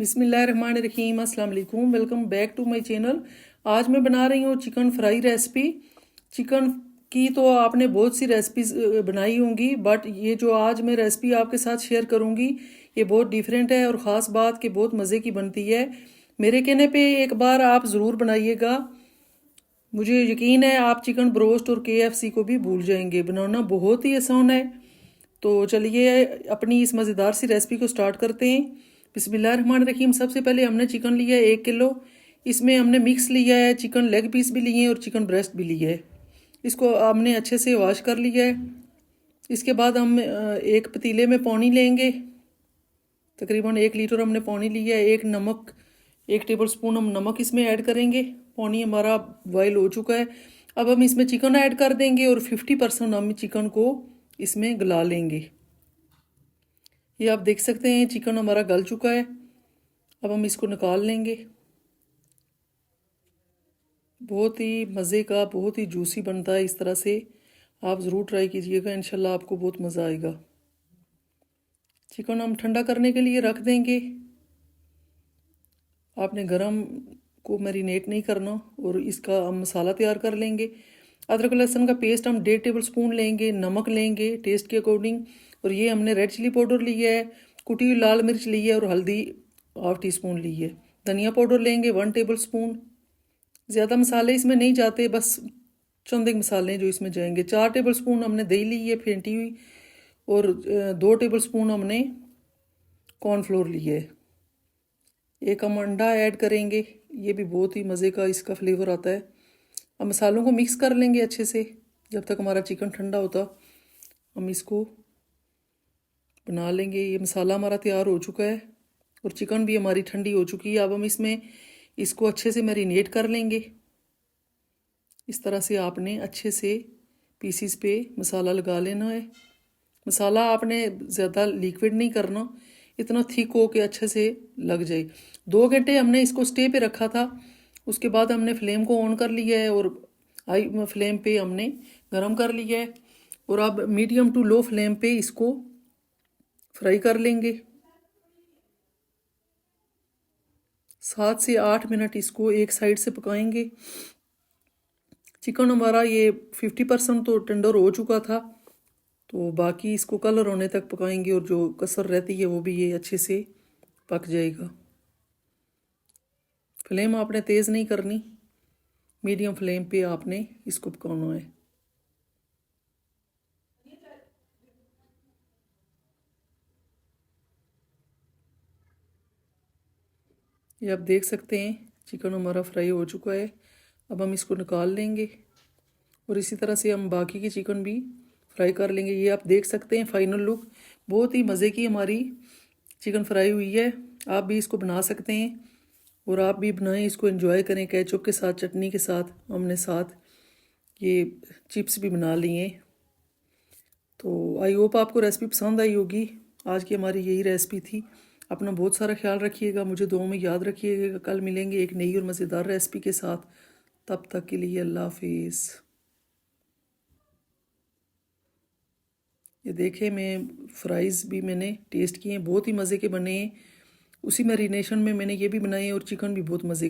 बिस्मिल्लाहिर्रहमानिर्रहीम, अस्सलाम वालेकुम। Welcome back to my channel. आज मैं बना रही हूँ चिकन फ्राई रेसिपी। चिकन की तो आपने बहुत सी रेसिपीज बनाई होंगी, बट ये जो आज मैं रेसिपी आपके साथ शेयर करूँगी ये बहुत डिफरेंट है और ख़ास बात कि बहुत मज़े की बनती है। मेरे कहने पे एक बार आप ज़रूर बनाइएगा। मुझे यकीन है आप चिकन ब्रोस्ट और KFC को भी भूल जाएंगे। बनाना बहुत ही आसान है। तो चलिए अपनी इस मज़ेदार सी रेसिपी को स्टार्ट करते हैं। बिस्मिल्लाहिर्रहमानिर्रहीम। सबसे पहले हमने चिकन लिया है 1 किलो। इसमें हमने मिक्स लिया है, चिकन लेग पीस भी लिए हैं और चिकन ब्रेस्ट भी लिया है। इसको हमने अच्छे से वॉश कर लिया है। इसके बाद हम एक पतीले में पानी लेंगे। तकरीबन 1 लीटर हमने पानी लिया है। 1 टेबल स्पून हम नमक इसमें ऐड करेंगे। पानी हमारा बॉयल हो चुका है। अब हम इसमें चिकन ऐड कर देंगे और 50% हम चिकन को इसमें गला लेंगे। ये आप देख सकते हैं चिकन हमारा गल चुका है। अब हम इसको निकाल लेंगे। बहुत ही मज़े का, बहुत ही जूसी बनता है। इस तरह से आप ज़रूर ट्राई कीजिएगा, इंशाल्लाह आपको बहुत मज़ा आएगा। चिकन हम ठंडा करने के लिए रख देंगे। आपने गरम को मैरिनेट नहीं करना। और इसका हम मसाला तैयार कर लेंगे। अदरक लहसुन का पेस्ट हम 1.5 टेबल स्पून लेंगे। नमक लेंगे टेस्ट के अकॉर्डिंग। और ये हमने रेड चिली पाउडर लिया है, कुटी हुई लाल मिर्च ली है और हल्दी 1/2 टीस्पून ली है। धनिया पाउडर लेंगे 1 टेबल स्पून। ज़्यादा मसाले इसमें नहीं जाते, बस चंद एक मसाले जो इसमें जाएंगे। 4 टेबल स्पून हमने दही ली है फेंटी हुई। और 2 टेबल स्पून हमने कॉर्नफ्लोर लिया है। एक हम अंडा ऐड करेंगे, ये भी बहुत ही मज़े का इसका फ्लेवर आता है। अब मसालों को मिक्स कर लेंगे अच्छे से। जब तक हमारा चिकन ठंडा होता हम इसको बना लेंगे। ये मसाला हमारा तैयार हो चुका है और चिकन भी हमारी ठंडी हो चुकी है। अब हम इसमें इसको अच्छे से मैरिनेट कर लेंगे। इस तरह से आपने अच्छे से पीसीस पे मसाला लगा लेना है। मसाला आपने ज़्यादा लिक्विड नहीं करना, इतना थिक हो के अच्छे से लग जाए। 2 घंटे हमने इसको स्टे पे रखा था। उसके बाद हमने फ्लेम को ऑन कर लिया है और हाई फ्लेम पे हमने गरम कर लिया है। और अब मीडियम टू लो फ्लेम पे इसको फ्राई कर लेंगे। 7 से 8 मिनट इसको एक साइड से पकाएंगे। चिकन हमारा ये 50% तो टेंडर हो चुका था, तो बाकी इसको कलर होने तक पकाएंगे और जो कसर रहती है वो भी ये अच्छे से पक जाएगा। फ्लेम आपने तेज़ नहीं करनी, मीडियम फ्लेम पे आपने इसको पकाना है। ये आप देख सकते हैं चिकन हमारा फ्राई हो चुका है। अब हम इसको निकाल लेंगे और इसी तरह से हम बाकी की चिकन भी फ्राई कर लेंगे। ये आप देख सकते हैं फाइनल लुक। बहुत ही मज़े की हमारी चिकन फ्राई हुई है। आप भी इसको बना सकते हैं और आप भी बनाएं, इसको एंजॉय करें केचप के साथ, चटनी के साथ। हमने साथ ये चिप्स भी बना लिए। तो आई होप आपको रेसिपी पसंद आई होगी। आज की हमारी यही रेसिपी थी। अपना बहुत सारा ख्याल रखिएगा, मुझे दुआओं में याद रखिएगा। कल मिलेंगे एक नई और मज़ेदार रेसिपी के साथ। तब तक के लिए अल्लाह हाफिज़। ये देखे मैं फ्राइज़ भी मैंने टेस्ट किए हैं, बहुत ही मज़े के बने हैं। उसी मैरिनेशन में मैंने ये भी बनाए और चिकन भी बहुत मज़े